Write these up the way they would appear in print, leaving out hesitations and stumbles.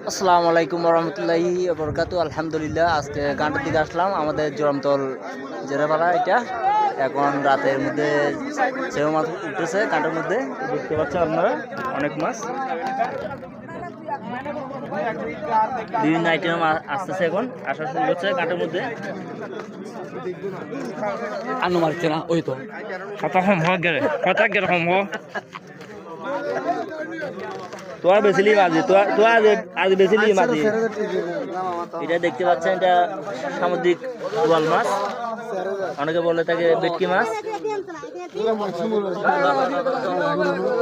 আসসালামু আলাইকুম রহমতুল্লাহি বরকাতু। আলহামদুলিল্লাহ, আজকে গানটার দিকে আসলাম আমাদের জোরামতল জেরাপাড়া। এটা এখন রাতের মধ্যে সেও মাছ উঠতেছে কাঁটার মধ্যে, দেখতে পাচ্ছেন আপনারা অনেক মাছ, বিভিন্ন আইটেম আসতেছে। এখন আসা শুরু করছে কাঁটার মধ্যে। আনু মারছে না ওই তো কথা গেলে তোয়া বেছিলি মাঝি, তোয়া আজ বেছিলি মাঝি। এটা দেখতে পাচ্ছেন, এটা সামুদ্রিক বোয়াল মাছ, অনেকে বলে থাকে ভেটকি মাছ।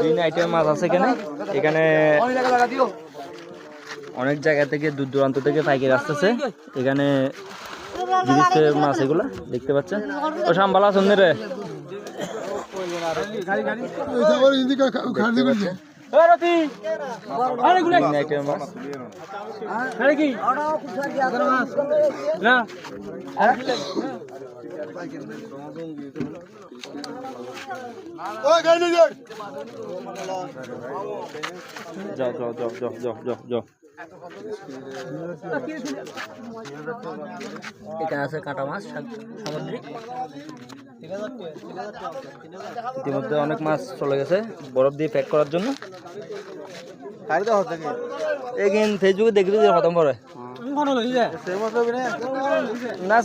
বিভিন্ন আইটেম মাছ আছে এখানে। এখানে অনেক জায়গা থেকে দূর দূরান্ত থেকে পাইকারি আসতেছে এখানে মাছ। এগুলা দেখতে পাচ্ছেন। ও সাম্বালা সুন্দর রে এখানে আছে কাঁটা মাছ সামুদ্রিক। ইতিমধ্যে অনেক মাছ চলে গেছে বরফ দিয়ে প্যাক করার জন্য। ফেসবুকে দেখবি খতম করে না।